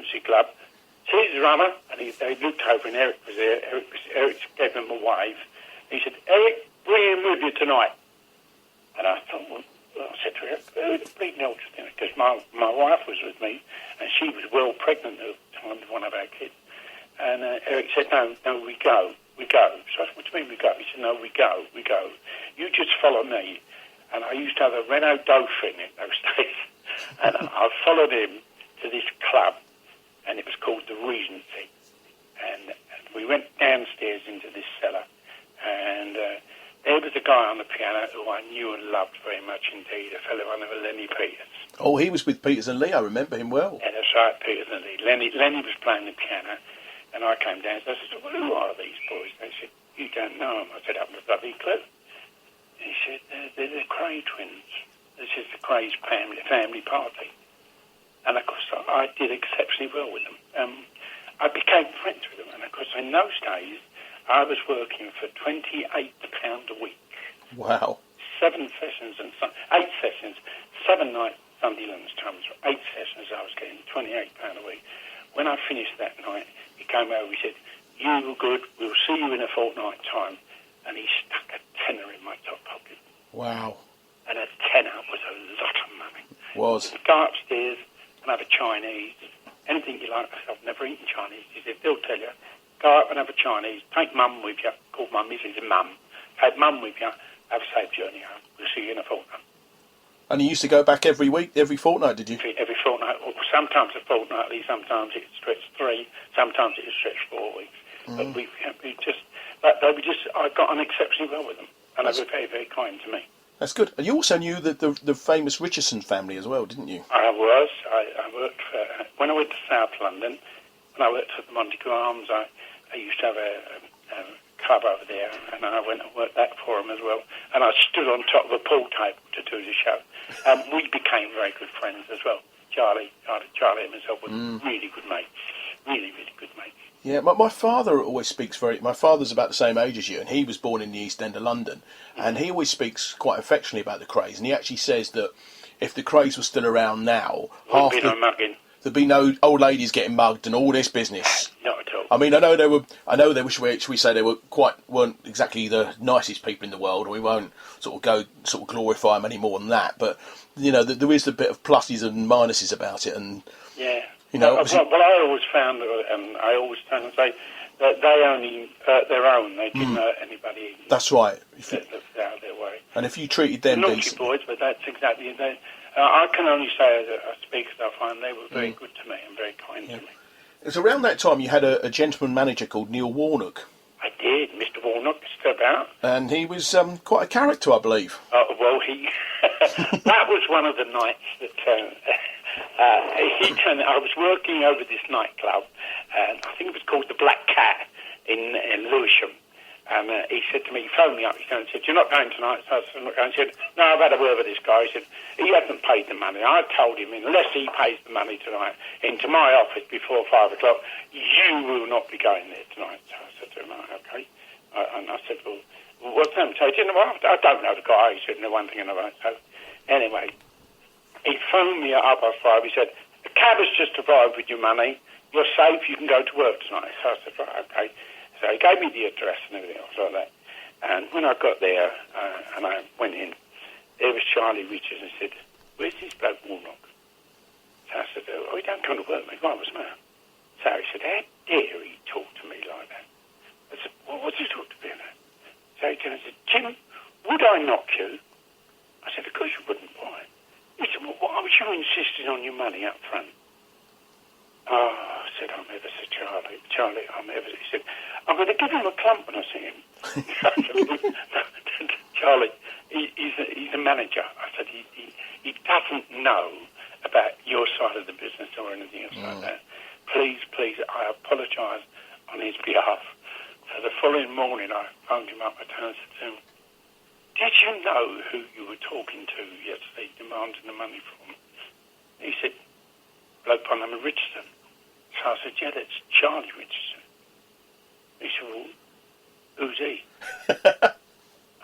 emergency club. See the drummer, and they looked over, and Eric was there. Eric gave him a wave. He said, Eric, bring him with you tonight. And I thought, well, I said to Eric, who the bleeding hell do you think? Because my wife was with me, and she was well pregnant at the time with one of our kids. And Eric said, no, we go. So I said, what do you mean we go? He said, no, we go. You just follow me. And I used to have a Renault Dauphine in those days. And I followed him to this club, and it was called the Regency. And we went downstairs into this cellar, and there was a guy on the piano who I knew and loved very much indeed, a fellow by the name of Lenny Peters. Oh, he was with Peters and Lee, I remember him well. Yeah, that's right, Peters and Lee. Lenny was playing the piano, and I came down and I said, well, who are these boys? They said, you don't know them. I said, I haven't a bloody clue. He said, they're the Cray twins. This is the Cray's family party. And, of course, I did exceptionally well with them. I became friends with them. And, of course, in those days, I was working for £28 a week. Wow. 8 sessions, 7 nights, Sunday lunchtimes, 8 sessions, I was getting £28 a week. When I finished that night, he came over, he said, you were good, we'll see you in a fortnight time. And he stuck a tenner in my top pocket. Wow. And a tenner was a lot of money. Was. Go upstairs and have a Chinese, anything you like. I've never eaten Chinese. He said, they'll tell you, go up and have a Chinese, take mum with you, called my missus mum, take mum with you, have a safe journey home. We'll see you in a fortnight. And you used to go back every week, every fortnight, did you? Every fortnight, or sometimes a fortnightly, sometimes it stretched 3, sometimes it stretched 4 weeks. But I got on exceptionally well with them, and they were very, very kind to me. That's good. And you also knew the famous Richardson family as well, didn't you? I was. I worked for, when I went to South London, when I worked at the Montague Arms, I used to have a club over there, and I went and worked that for them as well. And I stood on top of a pool table to do the show. We became very good friends as well. Charlie and myself were really good mates. Really, really good mates. Yeah, my father always speaks my father's about the same age as you, and he was born in the East End of London, and he always speaks quite affectionately about the Crays, and he actually says that if the Crays were still around now, there'd be no old ladies getting mugged and all this business. Not at all. I mean, I know they were, should we say, they weren't exactly the nicest people in the world, and we won't sort of glorify them any more than that, but, you know, there is a bit of pluses and minuses about it, and... Yeah. You know, well, I always found, and I always tend to say, that they only hurt their own. They didn't hurt anybody. That's right. Out of their way. And if you treated them naughty decently... boys, but that's exactly... I can only say, as a speaker, I find they were very good to me and very kind to me. It was around that time you had a gentleman manager called Neil Warnock. I did. Mr. Warnock is still about. And he was quite a character, I believe. Well, he... that was one of the nights that... I was working over this nightclub, and I think it was called the Black Cat in Lewisham. And he said to me, he phoned me up, he said, you're not going tonight? So I said, I'm not going. He said, no, I've had a word with this guy. He said, he hasn't paid the money. I told him, unless he pays the money tonight into my office before 5 o'clock, you will not be going there tonight. So I said to him, okay. And I said, well, what's that? So he said, well, I don't know the guy. He said, no, one thing and another. So anyway, he phoned me at 5:30. He said, the cab has just arrived with your money. You're safe. You can go to work tonight. So I said, right, okay. So he gave me the address and everything else like that. And when I got there and I went in, there was Charlie Richards and said, where's this bloke Warnock? So I said, oh, he don't come to work, mate. Why was man? So he said, how dare he talk to me like that? I said, well, what's he talk to me about? So he turned and said, Jim, would I knock you? I said, of course you wouldn't. Why? He said, well, why was you insisting on your money up front? Oh, I said, I'm ever so Charlie. Charlie, I'm ever so... He said, I'm going to give him a clump when I see him. Charlie, he's a manager. I said, he doesn't know about your side of the business or anything else like that. Please, I apologise on his behalf. So the following morning I phoned him up and said to him, did you know who you were talking to yesterday demanding the money from? He said, bloke by the name of Richardson. So I said, yeah, that's Charlie Richardson. He said, well, who's he? I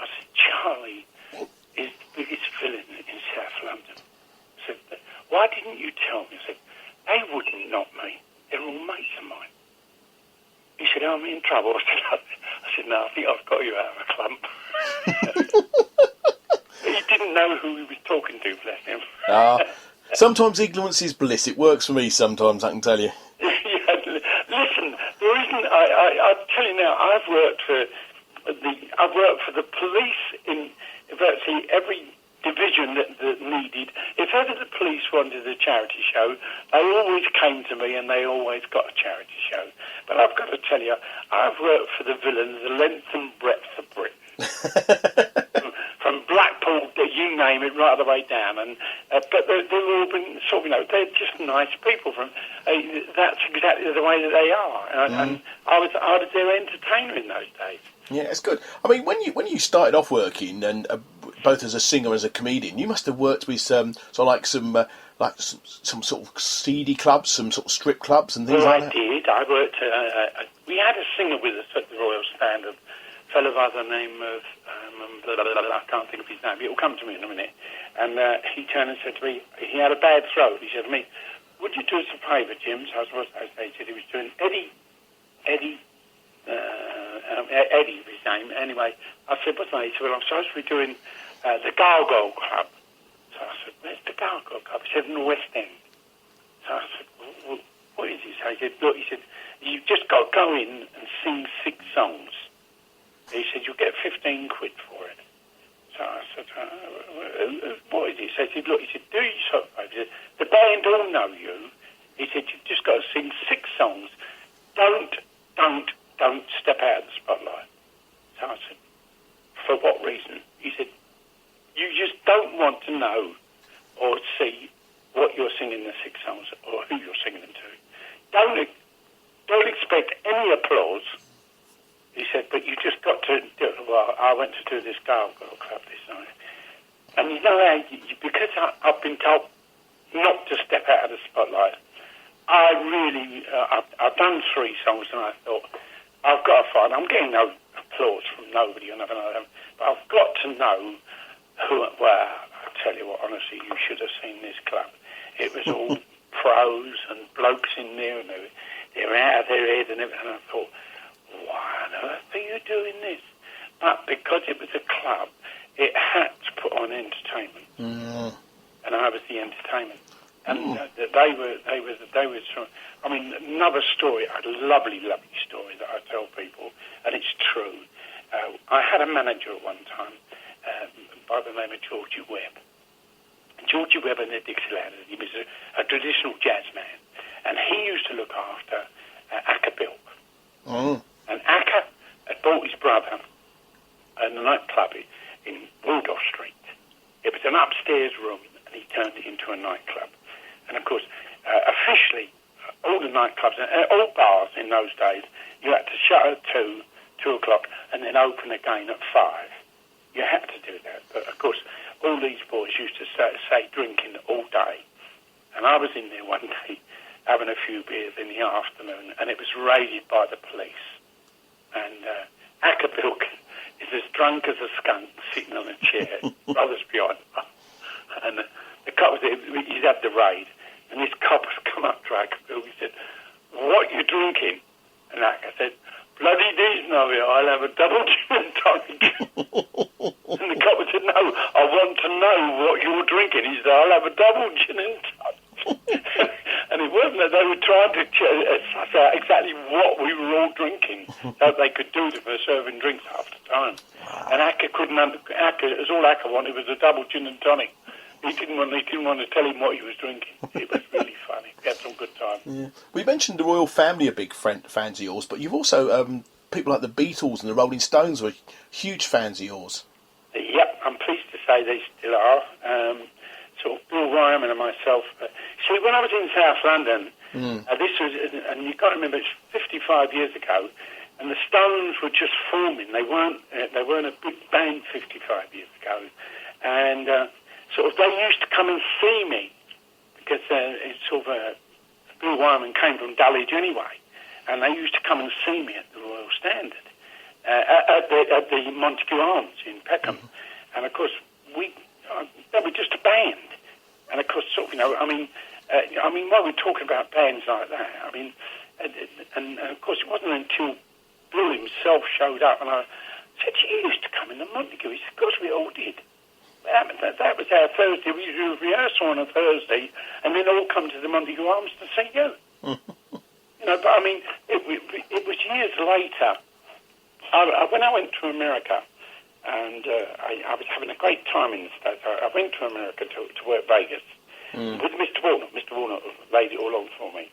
said, Charlie is the biggest villain in South London. I said, why didn't you tell me? I said, they wouldn't knock me. mates of mine. He said, I'm in trouble. I said, no, I think I've got you out of a clump. He didn't know who he was talking to, bless him. Sometimes ignorance is bliss. It works for me sometimes, I can tell you. Yeah, listen, there isn't. I tell you now, I've worked for the police in virtually every division that needed. If ever the police wanted a charity show, they always came to me and they always got a charity show. But I've got to tell you, I've worked for the villains the length and breadth of Britain. From Blackpool, you name it, right the way down. And but they've all been sort of, they're just nice people. That's exactly the way that they are. And I was their entertainer in those days. Yeah, it's good. I mean, when you started off working, and both as a singer and as a comedian, you must have worked with some sort of seedy clubs, some sort of strip clubs and things like that. I did. I worked. We had a singer with us at the Royal Standard, a fellow by the name of I can't think of his name. It will come to me in a minute. And he turned and said to me, he had a bad throat. He said to me, "Would you do us a favour, Jim?" So I was he said he was doing Eddie was his name. Anyway, I said, what's that? He said, well, I'm supposed to be doing the Gargoyle Club. So I said, where's the Gargoyle Club? He said, in the West End. So I said, well, what is it? So he said, look, you've just got to go in and sing 6 songs. He said, you'll get 15 quid for it. So I said, what is it? So he said, look, do yourself a favour. He said, the band all know you. He said, you've just got to sing 6 songs. Don't step out of the spotlight. So I said, for what reason? He said, you just don't want to know or see what you're singing the 6 songs or who you're singing them to. Don't expect any applause. He said, but you just got to do it. Well, I went to do this Gargoyle Club this night. And you know how, because I've been told not to step out of the spotlight, I really, I've done 3 songs and I thought, I've got to find, I'm getting no applause from nobody or nothing like that, but I've got to know who, well, I tell you what, honestly, you should have seen this club. It was all pros and blokes in there and they were out of their head and everything, and I thought, why on earth are you doing this? But because it was a club, it had to put on entertainment. And I was the entertainment. And they were. I mean, another story, a lovely story that I tell people, and it's true. I had a manager at one time by the name of Georgie Webb. Georgie Webb and the Dixielanders. He was a traditional jazz man, and he used to look after Acker Bilk. And Acker had bought his brother a nightclub in Waldorf Street. It was an upstairs room, and he turned it into a nightclub. And of course, officially, all the nightclubs, all bars in those days, you had to shut at 2 o'clock, and then open again at 5. You had to do that. But of course, all these boys used to say drinking all day. And I was in there one day having a few beers in the afternoon, and it was raided by the police. And Ackerbilk is as drunk as a skunk sitting on a chair, brothers behind him. And the cop, he'd had the raid, and this cop has come up to Ackerbilk. He said, what are you drinking? And Acker said, bloody these, no, I'll have a double gin and tonic. And the cop said, no, I want to know what you're drinking. He said, I'll have a double gin and tonic. And it wasn't that they were trying to suss out exactly what we were all drinking, so they could do it for serving drinks half the time. And Acker couldn't. All Acker wanted was a double gin and tonic. He didn't want to tell him what he was drinking. It was really funny. We had some good time. Yeah. We mentioned the royal family are big fans of yours, but you've also people like the Beatles and the Rolling Stones were huge fans of yours. Yep, I'm pleased to say they still are. Sort of Bill Wyman and myself. See, when I was in South London, this was, and you've got to remember, it's 55 years ago, and the Stones were just forming. They weren't a big band 55 years ago, and sort of they used to come and see me because it's sort of Bill Wyman came from Dulwich anyway, and they used to come and see me at the Royal Standard at the Montague Arms in Peckham, and of course they were just a band. And of course, sort of, I mean, while we're talking about bands like that, I mean, and of course it wasn't until Bill himself showed up, and I said, "You used to come in the Montague." He said, "Of course we all did. That was our Thursday. We used to rehearse on a Thursday, and then all come to the Montague Arms to see you." But I mean, it was years later. When I went to America, and I was having a great time in the States. I went to America to work Vegas with Mr. Walnut. Mr. Walnut laid it all on for me.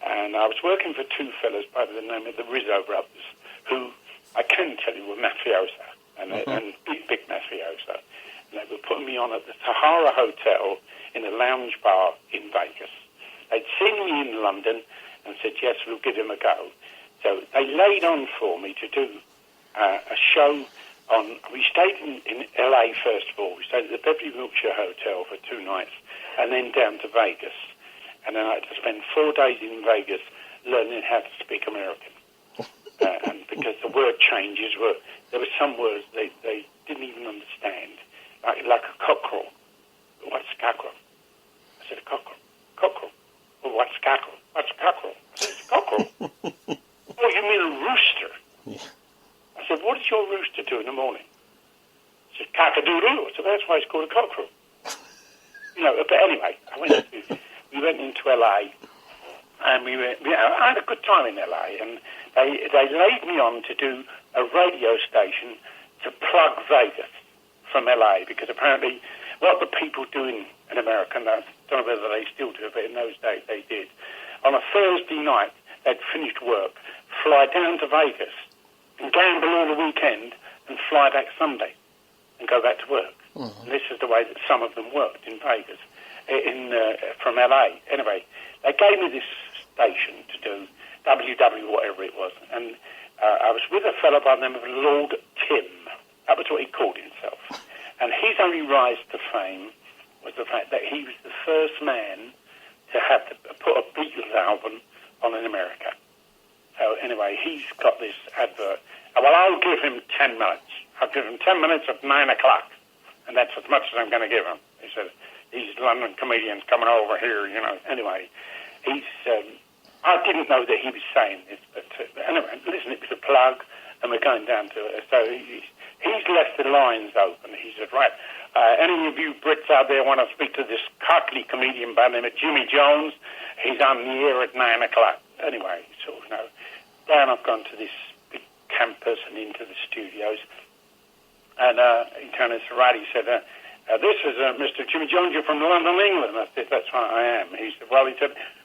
And I was working for two fellas by the name of the Rizzo brothers, who I can tell you were mafioso, and big mafioso. And they were putting me on at the Sahara Hotel in a lounge bar in Vegas. They'd seen me in London and said, "Yes, we'll give him a go." So they laid on for me to do a show on... We stayed in L.A. first of all. We stayed at the Beverly Wilshire Hotel for 2 nights, and then down to Vegas. And then I had to spend 4 days in Vegas learning how to speak American. And because the word changes were... There were some words they didn't even understand. Like a cockerel. What's a cockerel? I said, a cockerel. Cockerel. Well, what's a cockerel? What's a cockerel? I said, it's a cockerel. Oh, you mean a rooster? Yeah. I said, what does your rooster do in the morning? He said, cock-a-doodle. So that's why it's called a cockerel. But anyway, we went into LA, and I had a good time in LA, and they laid me on to do a radio station to plug Vegas from LA, because apparently what the people do in America, and I don't know whether they still do, but in those days they did, on a Thursday night, they'd finished work, fly down to Vegas, and gamble all the weekend, and fly back Sunday, and go back to work. Mm-hmm. And this is the way that some of them worked in Vegas, from LA. Anyway, they gave me this station to do WW, whatever it was, and I was with a fellow by the name of Lord Tim. That was what he called himself. And his only rise to fame was the fact that he was the first man to have to put a Beatles album on in America. So anyway, he's got this advert. Well, I'll give him 10 minutes. I'll give him 10 minutes at 9 o'clock. And that's as much as I'm going to give him. He said, these London comedians coming over here, Anyway, he's... I didn't know that he was saying this, but anyway, listen, it was a plug, and we're going down to it. So he's left the lines open. He said, right, any of you Brits out there want to speak to this cockney comedian by the name of Jimmy Jones? He's on the air at 9 o'clock. Anyway, down I've gone to this big campus and into the studios, and he turned to right, he said, this is Mr. Jimmy Jones, you're from London, England. I said, that's right, I am. He said,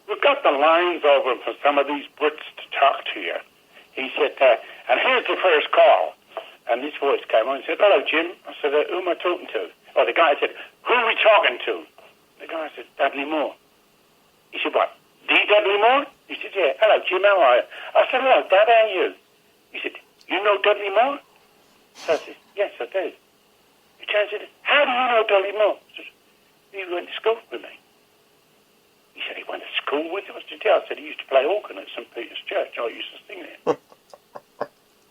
we've got the lines open for some of these Brits to talk to you. He said, and here's the first call. And this voice came on and said, hello, Jim. I said, who am I talking to? Oh, the guy said, who are we talking to? The guy said, Dudley Moore. He said, what, the Dudley Moore? He said, yeah. Hello, Jim, how are you? I said, hello, Dad, how are you? He said, you know Dudley Moore? So I said, yes, I do. He said, how do you know Dudley Moore? I said, he went to school with me. He said, he went to school with you? I said, he used to play organ at St. Peter's Church. I used to sing there.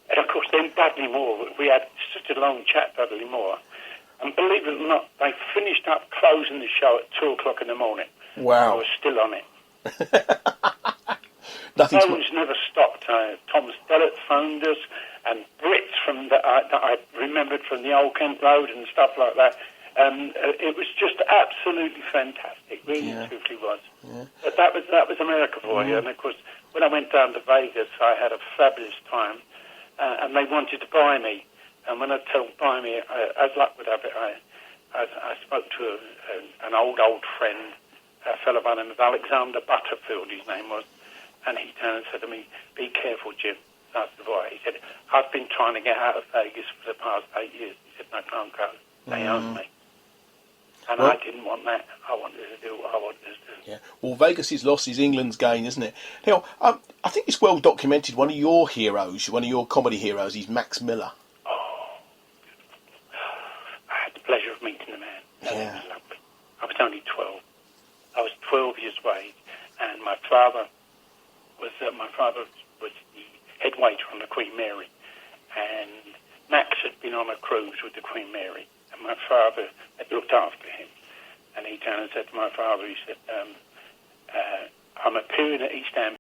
And of course, then Dudley Moore, we had such a long chat, Dudley Moore. And believe it or not, they finished up closing the show at 2 o'clock in the morning. Wow. I was still on it. Phones never stopped. Tom Selleck phoned us, and Brits that I remembered from the Old Kent Road and stuff like that. It was just absolutely fantastic. Really, truly was. Yeah. But that was America for you. And of course, when I went down to Vegas, I had a fabulous time, and they wanted to buy me. And when I told buy me, as luck would have it, I spoke to an old friend, a fellow by the name of Alexander Butterfield, his name was, and he turned and said to me, "Be careful, Jim." I said, "Why?" He said, "I've been trying to get out of Vegas for the past 8 years." He said, "No, can't go. They own me." And I didn't want that. I wanted to do what I wanted to do. Yeah. Well, Vegas's loss is England's gain, isn't it? Now, I think it's well documented. One of your heroes, one of your comedy heroes, is Max Miller. Oh, I had the pleasure of meeting the man. It was lovely. I was only 12. I was 12 years of age, and my father was the head waiter on the Queen Mary, and Max had been on a cruise with the Queen Mary. And my father had looked after him. And he turned and said to my father, he said, I'm appearing at East Ham